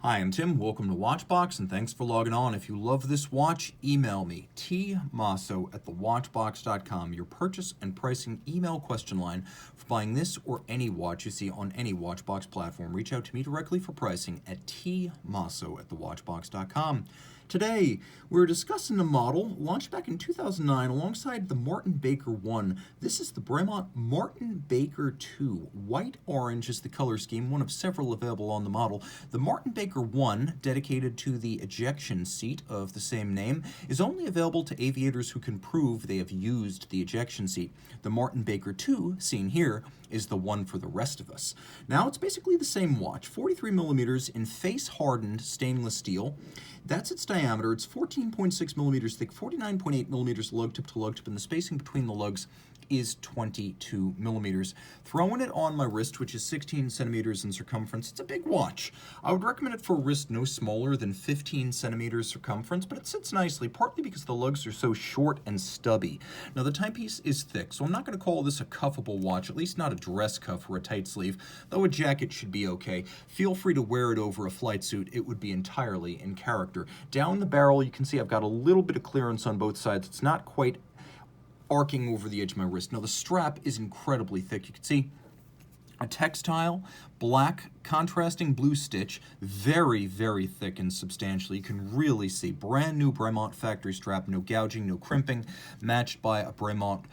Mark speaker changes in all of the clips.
Speaker 1: Hi, I'm Tim. Welcome to Watchbox, and thanks for logging on. If you love this watch, email me, tmosso@thewatchbox.com, your purchase and pricing email question line for buying this or any watch you see on any Watchbox platform. Reach out to me directly for pricing at tmosso@thewatchbox.com. Today, we're discussing a model launched back in 2009 alongside the Martin Baker 1. This is the Bremont Martin Baker 2. White orange is the color scheme, one of several available on the model. The Martin Baker 1, dedicated to the ejection seat of the same name, is only available to aviators who can prove they have used the ejection seat. The Martin Baker 2, seen here, is the one for the rest of us. Now, it's basically the same watch, 43 millimeters in face-hardened stainless steel. That's its diameter. It's 14.6 millimeters thick, 49.8 millimeters lug tip to lug tip, and the spacing between the lugs is 22 millimeters. Throwing it on my wrist, which is 16 centimeters in circumference, it's a big watch. I would recommend it for a wrist no smaller than 15 centimeters circumference, but it sits nicely, partly because the lugs are so short and stubby. Now, the timepiece is thick, so I'm not going to call this a cuffable watch, at least not a dress cuff or a tight sleeve, though a jacket should be okay. Feel free to wear it over a flight suit. It would be entirely in character. Down the barrel, you can see I've got a little bit of clearance on both sides. It's not quite arcing over the edge of my wrist. Now, the strap is incredibly thick. You can see a textile, black, contrasting blue stitch, very, very thick and substantial. You can really see brand new Bremont factory strap, no gouging, no crimping, matched by a Bremont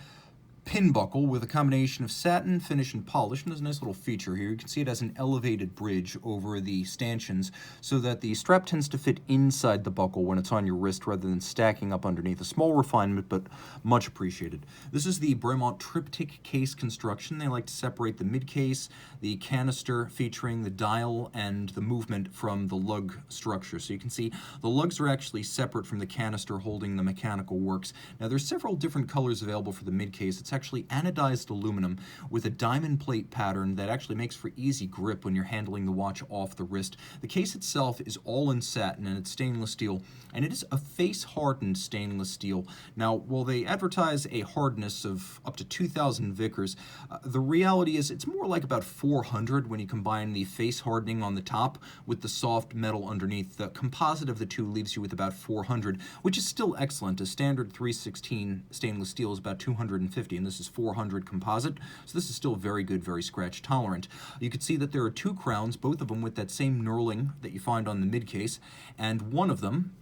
Speaker 1: pin buckle with a combination of satin, finish, and polish. And there's a nice little feature here. You can see it has an elevated bridge over the stanchions so that the strap tends to fit inside the buckle when it's on your wrist rather than stacking up underneath. A small refinement, but much appreciated. This is the Bremont triptych case construction. They like to separate the mid case, the canister featuring the dial, and the movement from the lug structure. So you can see the lugs are actually separate from the canister holding the mechanical works. Now, there's several different colors available for the mid case. It's actually anodized aluminum with a diamond plate pattern that actually makes for easy grip when you're handling the watch off the wrist. The case itself is all in satin and it's stainless steel, and it is a face-hardened stainless steel. Now, while they advertise a hardness of up to 2,000 Vickers, the reality is it's more like about 400 when you combine the face hardening on the top with the soft metal underneath. The composite of the two leaves you with about 400, which is still excellent. A standard 316 stainless steel is about 250, and this is 400 composite, so this is still very good, very scratch tolerant. You can see that there are two crowns, both of them with that same knurling that you find on the mid case, and one of them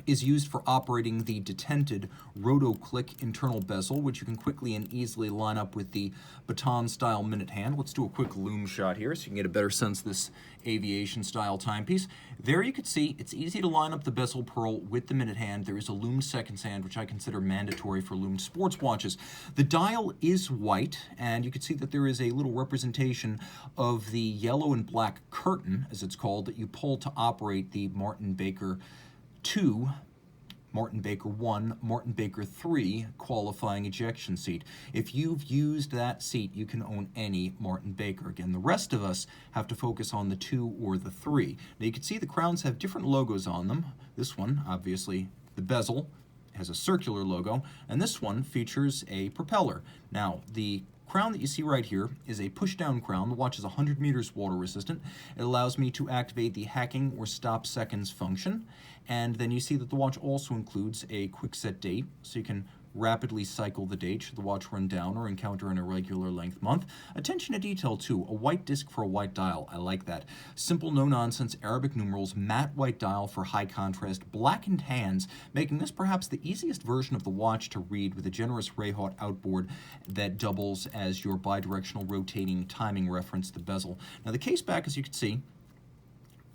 Speaker 1: is used for operating the detented roto-click internal bezel, which you can quickly and easily line up with the baton-style minute hand. Let's do a quick lume shot here so you can get a better sense of this aviation-style timepiece. There you can see it's easy to line up the bezel pearl with the minute hand. There is a lumed seconds hand, which I consider mandatory for lumed sports watches. The dial is white, and you can see that there is a little representation of the yellow and black curtain, as it's called, that you pull to operate the Martin Baker 2, Martin Baker 1, Martin Baker 3 qualifying ejection seat. If you've used that seat, you can own any Martin Baker. Again, the rest of us have to focus on the 2 or the 3. Now, you can see the crowns have different logos on them. This one, obviously, the bezel has a circular logo, and this one features a propeller. Now, the crown that you see right here is a push-down crown. The watch is 100 meters water resistant. It allows me to activate the hacking or stop seconds function. And then you see that the watch also includes a quick set date, so you can rapidly cycle the date should the watch run down or encounter an irregular length month. Attention to detail too, a white disc for a white dial, I like that. Simple, no-nonsense Arabic numerals, matte white dial for high contrast, blackened hands, making this perhaps the easiest version of the watch to read with a generous Rayhaut outboard that doubles as your bidirectional rotating timing reference, the bezel. Now, the case back, as you can see,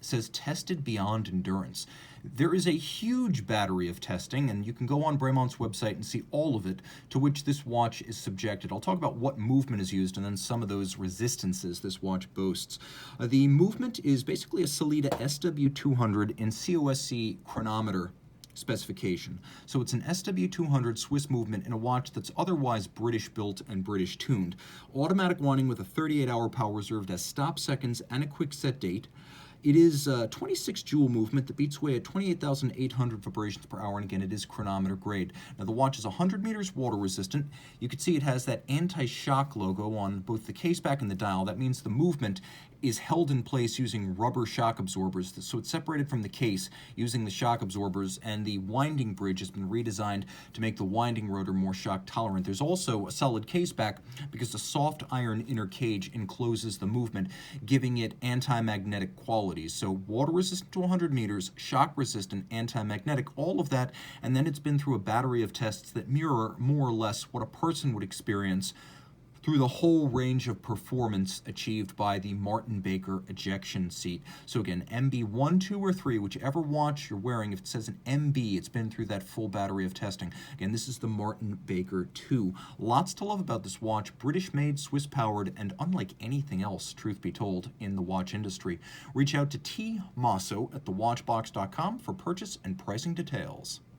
Speaker 1: says tested beyond endurance. There is a huge battery of testing, and you can go on Bremont's website and see all of it to which this watch is subjected. I'll talk about what movement is used and then some of those resistances this watch boasts. The movement is basically a Sellita SW200 in COSC chronometer specification. So it's an SW200 Swiss movement in a watch that's otherwise British built and British tuned. Automatic winding with a 38-hour power reserve that stop seconds and a quick set date. It is a 26 joule movement that beats away at 28,800 vibrations per hour, and again, it is chronometer grade. Now, the watch is 100 meters water resistant. You can see it has that anti-shock logo on both the case back and the dial. That means the movement is held in place using rubber shock absorbers. So it's separated from the case using the shock absorbers, and the winding bridge has been redesigned to make the winding rotor more shock tolerant. There's also a solid case back because the soft iron inner cage encloses the movement, giving it anti-magnetic qualities. So water resistant to 100 meters, shock resistant, anti-magnetic, all of that, and then it's been through a battery of tests that mirror more or less what a person would experience through the whole range of performance achieved by the Martin-Baker ejection seat. So again, MB1, 2, or 3, whichever watch you're wearing, if it says an MB, it's been through that full battery of testing. Again, this is the Martin-Baker 2. Lots to love about this watch. British-made, Swiss-powered, and unlike anything else, truth be told, in the watch industry. Reach out to Team Mosso at thewatchbox.com for purchase and pricing details.